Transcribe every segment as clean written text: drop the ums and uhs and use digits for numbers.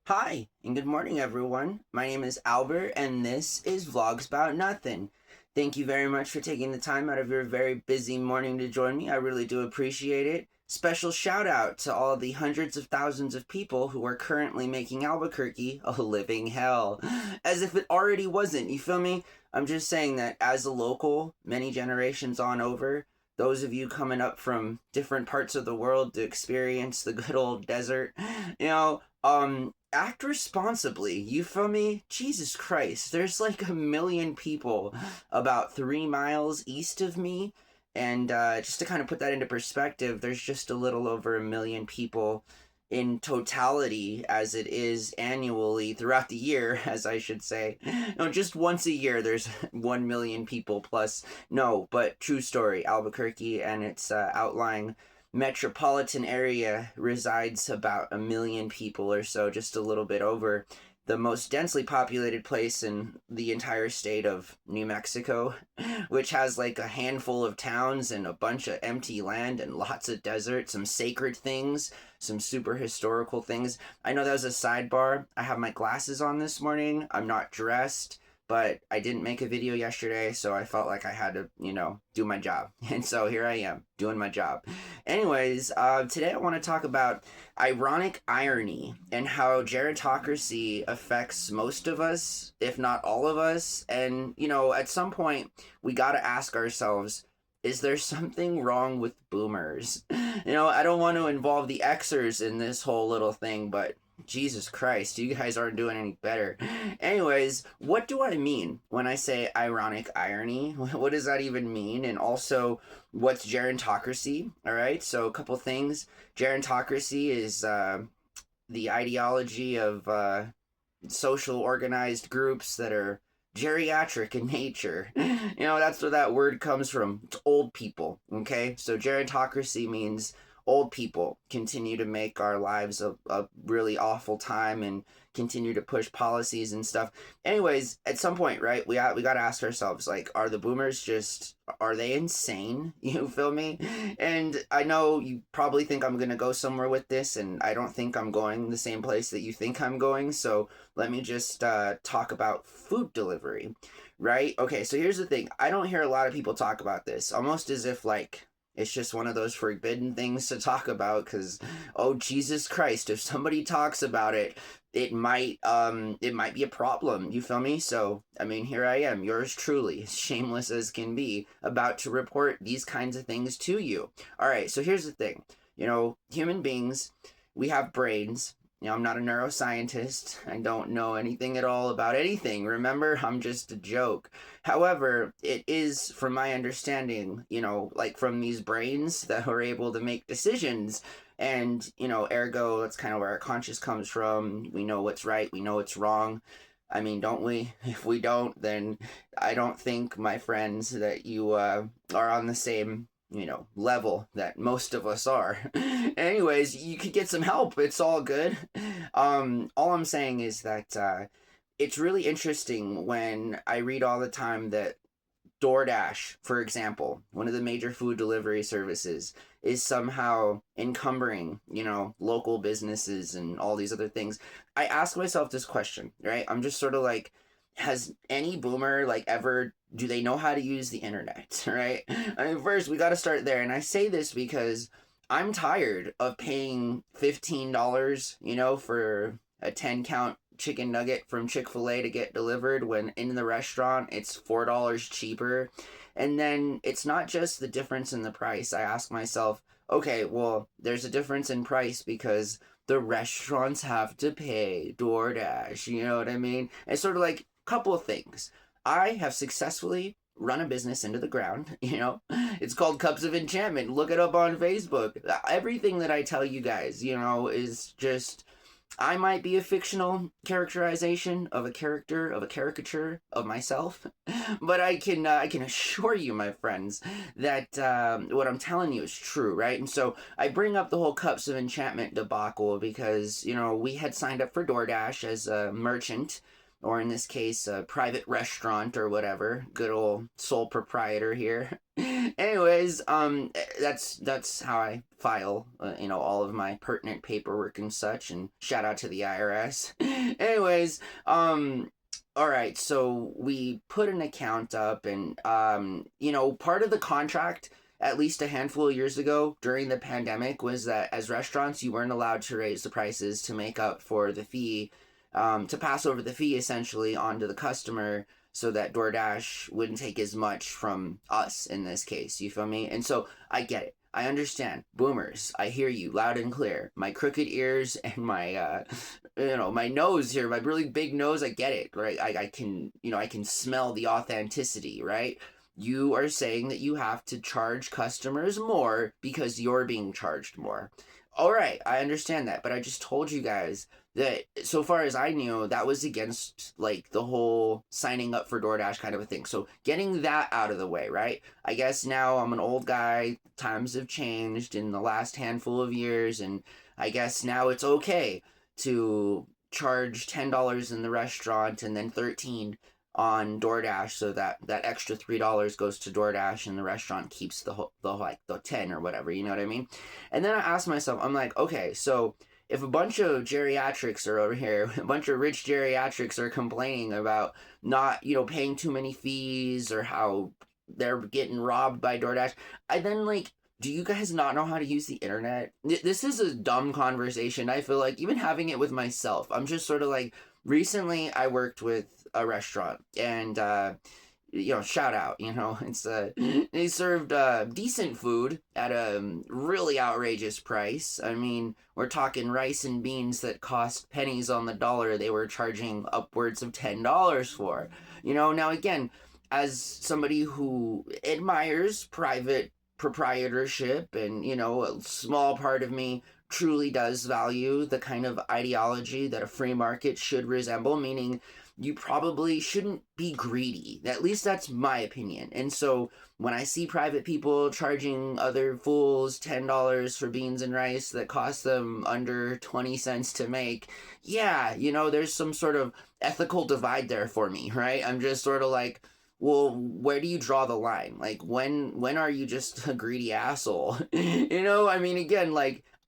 Hi, and good morning, everyone. My name is Albert, and this is Vlogs About Nothing. Thank you very much for taking the time out of your very busy morning to join me. I really do appreciate it. Special shout out to all the hundreds of thousands of people who are currently making Albuquerque a living hell. As if it already wasn't, you feel me? I'm just saying that as a local, many generations on over, those of you coming up from different parts of the world to experience the good old desert, act responsibly. You feel me? Jesus Christ. There's like a million people about 3 miles east of me. And just to kind of put that into perspective, there's just a little over a million people in totality as it is annually throughout the year, as I should say. No, just once a year there's 1 million people plus. No, but true story. Albuquerque and its outlying metropolitan area resides about a million people or so, just a little bit over. The most densely populated place in the entire state of New Mexico, which has like a handful of towns and a bunch of empty land and lots of desert, some sacred things, some super historical things. I know that was a sidebar. I have my glasses on this morning. I'm not dressed, but I didn't make a video yesterday, so I felt like I had to, do my job. And so here I am, doing my job. Anyways, today I want to talk about ironic irony and how gerontocracy affects most of us, if not all of us. And, at some point, we got to ask ourselves, is there something wrong with boomers? I don't want to involve the Xers in this whole little thing, but Jesus Christ, you guys aren't doing any better. Anyways, what do I mean when I say ironic irony? What does that even mean? And also, what's gerontocracy? All right, so a couple things. Gerontocracy is the ideology of social organized groups that are geriatric in nature. That's where that word comes from. It's old people, okay? So gerontocracy means old people continue to make our lives a really awful time and continue to push policies and stuff. Anyways, at some point, right, we got to ask ourselves, like, are the boomers are they insane? You feel me? And I know you probably think I'm going to go somewhere with this, and I don't think I'm going the same place that you think I'm going. So let me just talk about food delivery, right? Okay, so here's the thing. I don't hear a lot of people talk about this, almost as if, like, it's just one of those forbidden things to talk about because, oh, Jesus Christ, if somebody talks about it, it might be a problem. You feel me? So, I mean, here I am, yours truly, shameless as can be, about to report these kinds of things to you. All right, so here's the thing. Human beings, we have brains. I'm not a neuroscientist. I don't know anything at all about anything. Remember, I'm just a joke. However, it is, from my understanding, like from these brains that are able to make decisions. And, ergo, that's kind of where our conscience comes from. We know what's right, we know what's wrong. I mean, don't we? If we don't, then I don't think, my friends, that you are on the same level that most of us are. Anyways, you could get some help. It's all good. All I'm saying is that it's really interesting when I read all the time that DoorDash, for example, one of the major food delivery services, is somehow encumbering, local businesses and all these other things. I ask myself this question, right? I'm just sort of like, has any boomer like ever do they know how to use the internet, right? I mean, first we got to start there, and I say this because I'm tired of paying $15, for a 10 count chicken nugget from Chick-fil-A to get delivered when in the restaurant it's $4 cheaper. And then it's not just the difference in the price. I ask myself, okay, well, there's a difference in price because the restaurants have to pay DoorDash, you know what I mean? It's sort of like couple of things. I have successfully run a business into the ground, It's called Cups of Enchantment. Look it up on Facebook. Everything that I tell you guys, is just I might be a fictional characterization of a character, of a caricature of myself, but I can assure you, my friends, that what I'm telling you is true, right? And so I bring up the whole Cups of Enchantment debacle because we had signed up for DoorDash as a merchant, or in this case, a private restaurant or whatever. Good old sole proprietor here. Anyways, that's how I file, all of my pertinent paperwork and such. And shout out to the IRS. Anyways, all right, so we put an account up, and part of the contract, at least a handful of years ago during the pandemic, was that as restaurants, you weren't allowed to raise the prices to make up for the fee, to pass over the fee essentially onto the customer, so that DoorDash wouldn't take as much from us in this case. You feel me? And so I get it. I understand. Boomers, I hear you loud and clear. My crooked ears and my, my nose here, my really big nose, I get it, right? I can, I can smell the authenticity, right? You are saying that you have to charge customers more because you're being charged more. All right, I understand that, but I just told you guys that so far as I knew, that was against like the whole signing up for DoorDash kind of a thing. So getting that out of the way, right? I guess now I'm an old guy. Times have changed in the last handful of years, and I guess now it's okay to charge $10 in the restaurant and then 13 on DoorDash, so that extra $3 goes to DoorDash and the restaurant keeps the 10 or whatever, you know what I mean? And then I asked myself, I'm like, okay, so if a bunch of geriatrics are over here, a bunch of rich geriatrics are complaining about not, paying too many fees or how they're getting robbed by DoorDash, I then do you guys not know how to use the internet? This is a dumb conversation. I feel like even having it with myself, I'm just sort of like, recently I worked with a restaurant, and shout out, it's they served decent food at a really outrageous price. I mean, we're talking rice and beans that cost pennies on the dollar. They were charging upwards of $10 for. Now again, as somebody who admires private proprietorship, and a small part of me truly does value the kind of ideology that a free market should resemble, meaning you probably shouldn't be greedy. At least that's my opinion. And so when I see private people charging other fools $10 for beans and rice that cost them under 20 cents to make, yeah, there's some sort of ethical divide there for me, right? I'm just sort of like, well, where do you draw the line? Like, when are you just a greedy asshole? I mean, again,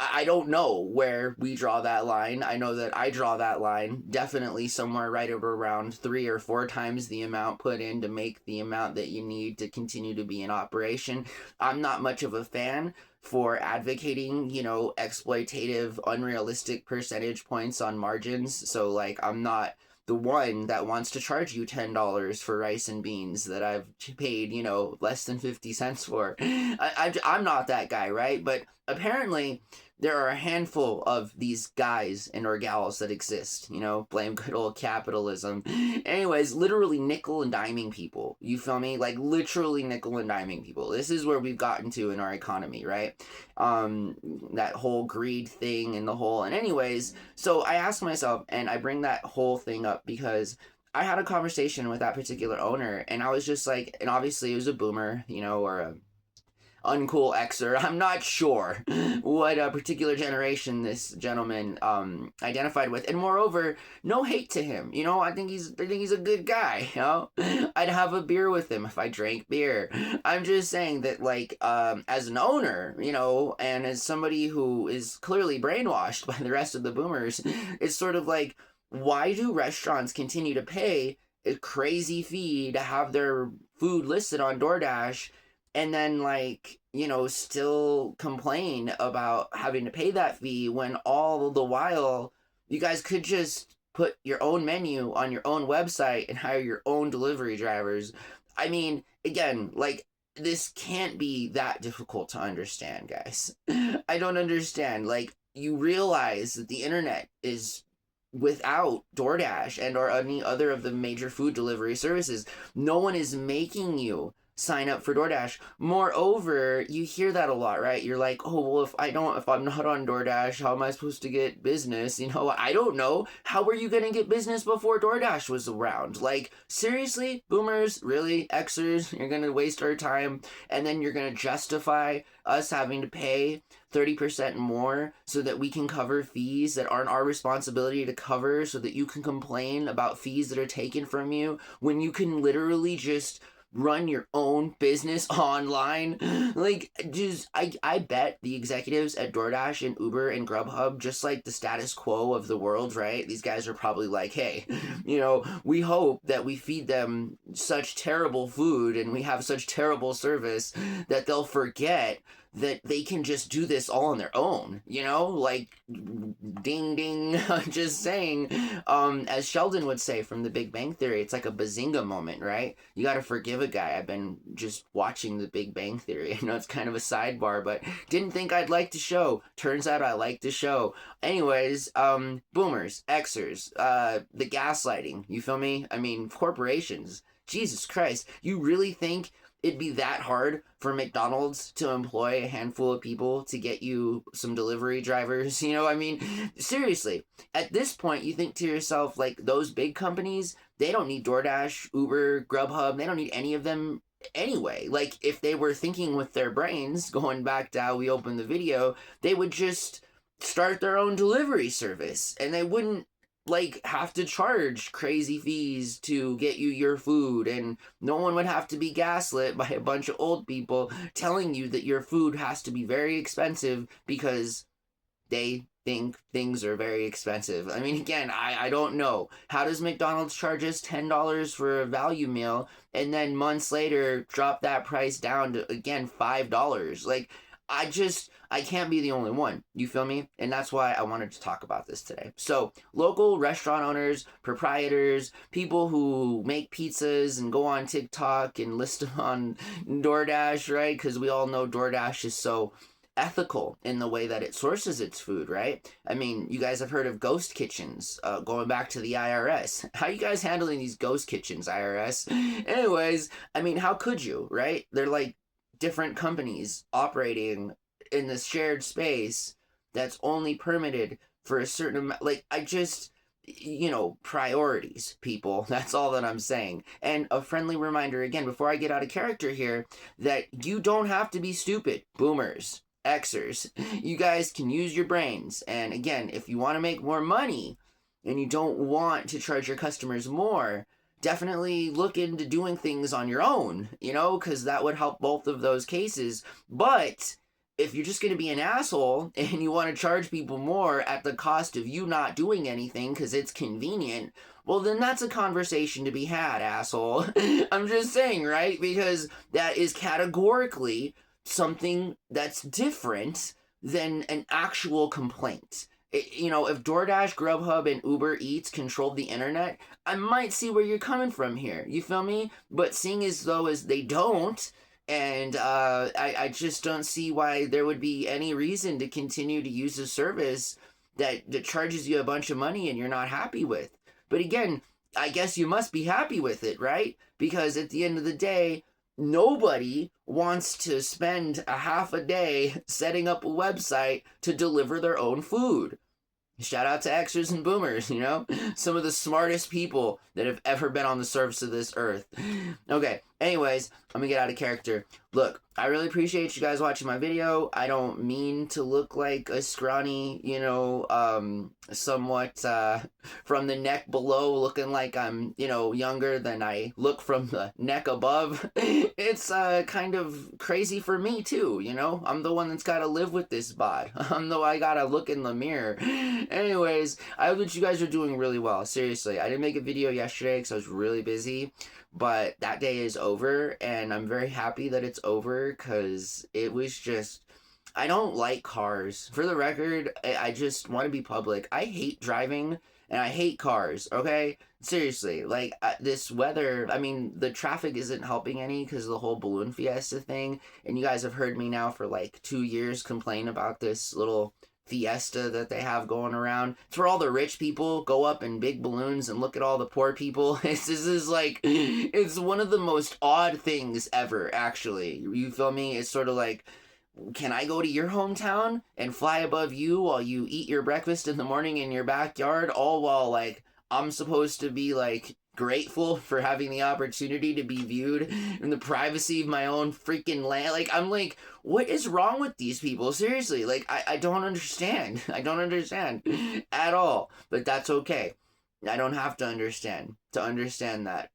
I don't know where we draw that line. I know that I draw that line definitely somewhere right around 3 or 4 times the amount put in to make the amount that you need to continue to be in operation. I'm not much of a fan for advocating, exploitative, unrealistic percentage points on margins. So, I'm not the one that wants to charge you $10 for rice and beans that I've paid, less than 50 cents for. I'm not that guy, right? But apparently there are a handful of these guys and or gals that exist, blame good old capitalism. Anyways, literally nickel and diming people. You feel me? Literally nickel and diming people. This is where we've gotten to in our economy, right? That whole greed thing and anyways, so I asked myself, and I bring that whole thing up because I had a conversation with that particular owner, and I was just like, and obviously it was a boomer, or a uncool Xer. I'm not sure what a particular generation this gentleman identified with, and moreover, no hate to him. I think he's a good guy. I'd have a beer with him if I drank beer. I'm just saying that as an owner, and as somebody who is clearly brainwashed by the rest of the boomers, it's sort of like, why do restaurants continue to pay a crazy fee to have their food listed on DoorDash, and then still complain about having to pay that fee when all the while you guys could just put your own menu on your own website and hire your own delivery drivers? I mean, again, this can't be that difficult to understand, guys. I don't understand. You realize that the internet is, without DoorDash and or any other of the major food delivery services, no one is making you sign up for DoorDash. Moreover, you hear that a lot, right? You're like, oh, well, if I'm not on DoorDash, how am I supposed to get business? You know, I don't know. How were you going to get business before DoorDash was around? Like, seriously, boomers, really, Xers, you're going to waste our time, and then you're going to justify us having to pay 30% more so that we can cover fees that aren't our responsibility to cover, so that you can complain about fees that are taken from you when you can literally just run your own business online. Like, just I bet the executives at DoorDash and Uber and Grubhub, just like the status quo of the world, right? These guys are probably like, hey, you know, we hope that we feed them such terrible food and we have such terrible service that they'll forget that they can just do this all on their own, you know? Like, ding ding, just saying. As Sheldon would say from The Big Bang Theory, it's like a bazinga moment, right? You gotta forgive a guy. I've been just watching The Big Bang Theory. I know it's kind of a sidebar, but didn't think I'd like the show. Turns out I like the show. Anyways, boomers, Xers, the gaslighting, you feel me? I mean, corporations, Jesus Christ, you really think it'd be that hard for McDonald's to employ a handful of people to get you some delivery drivers? You know, I mean, seriously, at this point, you think to yourself, like, those big companies, they don't need DoorDash, Uber, Grubhub, they don't need any of them anyway. Like, if they were thinking with their brains, going back to how we opened the video, they would just start their own delivery service, and they wouldn't like have to charge crazy fees to get you your food, and no one would have to be gaslit by a bunch of old people telling you that your food has to be very expensive because they think things are very expensive. I mean, again, I don't know. How does McDonald's charge us $10 for a value meal and then months later drop that price down to, again, $5? Like, I can't be the only one. You feel me? And that's why I wanted to talk about this today. So, local restaurant owners, proprietors, people who make pizzas and go on TikTok and list them on DoorDash, right? Because we all know DoorDash is so ethical in the way that it sources its food, right? I mean, you guys have heard of ghost kitchens, going back to the IRS. How you guys handling these ghost kitchens, IRS? Anyways, I mean, how could you, right? They're like different companies operating in this shared space that's only permitted for a certain amount. Like, I just, you know, priorities, people. That's all that I'm saying. And a friendly reminder again, before I get out of character here, that you don't have to be stupid, boomers, Xers. You guys can use your brains. And again, if you want to make more money and you don't want to charge your customers more, definitely look into doing things on your own, you know, because that would help both of those cases. But if you're just going to be an asshole and you want to charge people more at the cost of you not doing anything because it's convenient, well, then that's a conversation to be had, asshole. I'm just saying, right? Because that is categorically something that's different than an actual complaint. You know, if DoorDash, Grubhub, and Uber Eats controlled the internet, I might see where you're coming from here. You feel me? But seeing as though as they don't, and I just don't see why there would be any reason to continue to use a service that charges you a bunch of money and you're not happy with. But again, I guess you must be happy with it, right? Because at the end of the day, nobody wants to spend a half a day setting up a website to deliver their own food. Shout out to Xers and boomers, you know? Some of the smartest people that have ever been on the surface of this earth. Okay, anyways, I'm gonna get out of character. Look, I really appreciate you guys watching my video. I don't mean to look like a scrawny, you know, somewhat from the neck below looking like I'm, you know, younger than I look from the neck above. It's kind of crazy for me too, you know? I'm the one that's got to live with this bod. I got to look in the mirror. Anyways, I hope that you guys are doing really well. Seriously, I didn't make a video yesterday because I was really busy. But that day is over, and I'm very happy that it's over because it was just... I don't like cars. For the record, I just want to be public. I hate driving, and I hate cars, okay? Seriously, like, this weather, I mean, the traffic isn't helping any because of the whole Balloon Fiesta thing, and you guys have heard me now for, like, 2 years complain about this little fiesta that they have going around. It's where all the rich people go up in big balloons and look at all the poor people. This is like, it's one of the most odd things ever, actually. You feel me? It's sort of like, can I go to your hometown and fly above you while you eat your breakfast in the morning in your backyard, all while, like, I'm supposed to be, like, grateful for having the opportunity to be viewed in the privacy of my own freaking land? Like, I'm like, what is wrong with these people? Seriously, like, I don't understand. I don't understand at all, but that's okay. I don't have to understand that,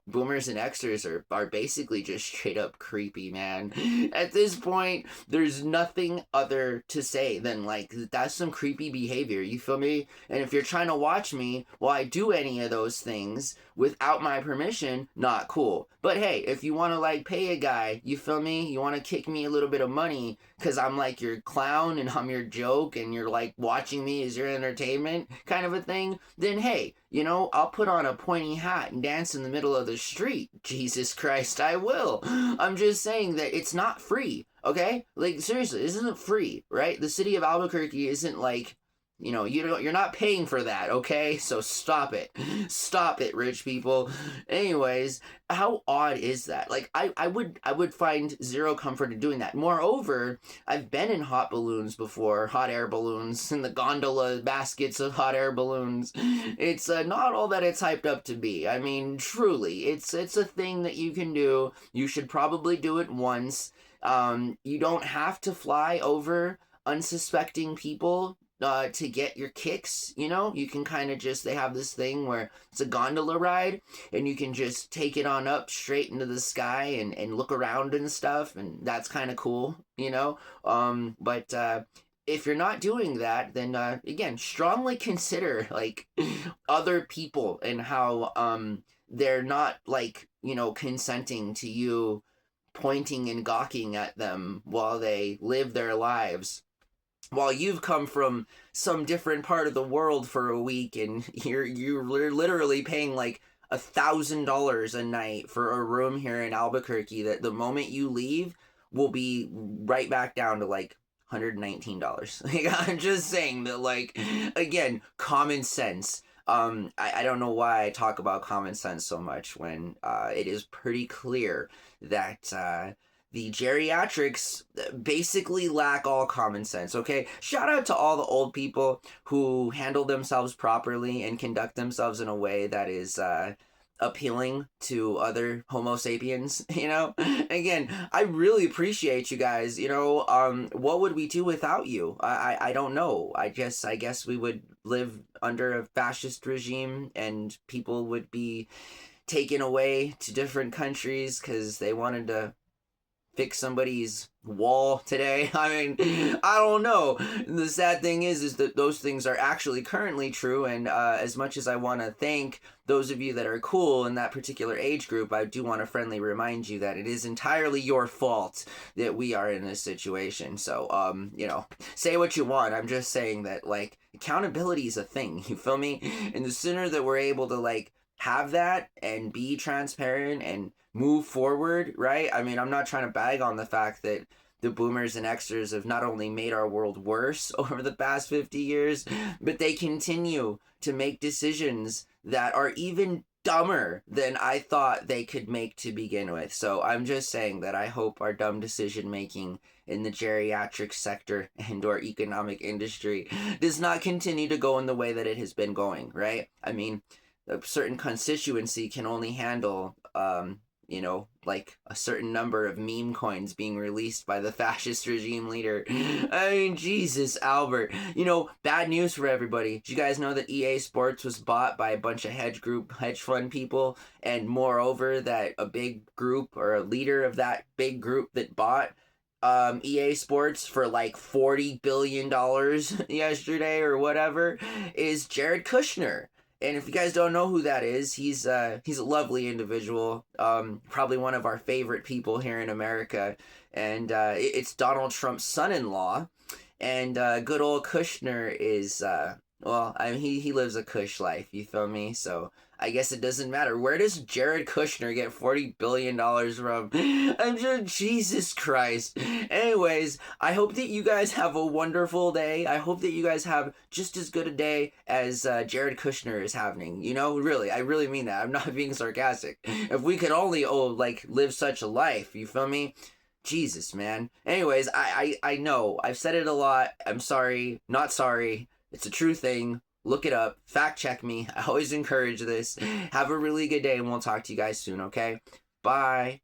boomers and Xers are basically just straight up creepy, man. At this point, there's nothing other to say than, like, that's some creepy behavior, you feel me? And if you're trying to watch me while I do any of those things without my permission, not cool. But hey, if you want to, like, pay a guy, you feel me? You want to kick me a little bit of money because I'm, like, your clown and I'm your joke and you're, like, watching me as your entertainment kind of a thing, then hey, I'll put on a pointy hat and dance in the middle of the street. Jesus Christ, I will. I'm just saying that it's not free, okay? Like, seriously, this isn't free, right? The city of Albuquerque isn't like, you're not paying for that, okay? So stop it. Stop it, rich people. Anyways, how odd is that? Like, I would find zero comfort in doing that. Moreover, I've been in hot balloons before, hot air balloons, in the gondola baskets of hot air balloons. It's not all that it's hyped up to be. I mean, truly, it's a thing that you can do. You should probably do it once. You don't have to fly over unsuspecting people to get your kicks, you can kind of just, they have this thing where it's a gondola ride and you can just take it on up straight into the sky and look around and stuff, and that's kind of cool, but if you're not doing that, then again, strongly consider, like, other people and how they're not, like, consenting to you pointing and gawking at them while they live their lives, while you've come from some different part of the world for a week and you're literally paying like $1,000 a night for a room here in Albuquerque that the moment you leave will be right back down to like $119. Like, I'm just saying that, like, again, common sense. I don't know why I talk about common sense so much when it is pretty clear that the geriatrics basically lack all common sense, okay? Shout out to all the old people who handle themselves properly and conduct themselves in a way that is appealing to other Homo sapiens, Again, I really appreciate you guys, what would we do without you? I don't know. I guess we would live under a fascist regime and people would be taken away to different countries because they wanted to fix somebody's wall today. I mean, I don't know. The sad thing is that those things are actually currently true, and as much as I want to thank those of you that are cool in that particular age group, I do want to friendly remind you that it is entirely your fault that we are in this situation. So, say what you want. I'm just saying that, like, accountability is a thing, you feel me? And the sooner that we're able to, like, have that and be transparent and move forward, right? I mean, I'm not trying to bag on the fact that the boomers and Xers have not only made our world worse over the past 50 years, but they continue to make decisions that are even dumber than I thought they could make to begin with. So I'm just saying that I hope our dumb decision making in the geriatric sector and or economic industry does not continue to go in the way that it has been going, right? I mean, a certain constituency can only handle like a certain number of meme coins being released by the fascist regime leader. I mean, Jesus, Albert. Bad news for everybody. Did you guys know that EA Sports was bought by a bunch of hedge fund people, and moreover that a big group or a leader of that big group that bought EA Sports for like $40 billion yesterday or whatever is Jared Kushner. And if you guys don't know who that is, he's a lovely individual, probably one of our favorite people here in America, and it's Donald Trump's son-in-law, and good old Kushner is Well, I mean, he lives a cush life, you feel me? So I guess it doesn't matter. Where does Jared Kushner get $40 billion from? I'm just, Jesus Christ. Anyways, I hope that you guys have a wonderful day. I hope that you guys have just as good a day as Jared Kushner is having. You know, really, I really mean that. I'm not being sarcastic. If we could only, like, live such a life, you feel me? Jesus, man. Anyways, I know. I've said it a lot. I'm sorry. Not sorry. It's a true thing. Look it up. Fact check me. I always encourage this. Have a really good day, and we'll talk to you guys soon, okay? Bye.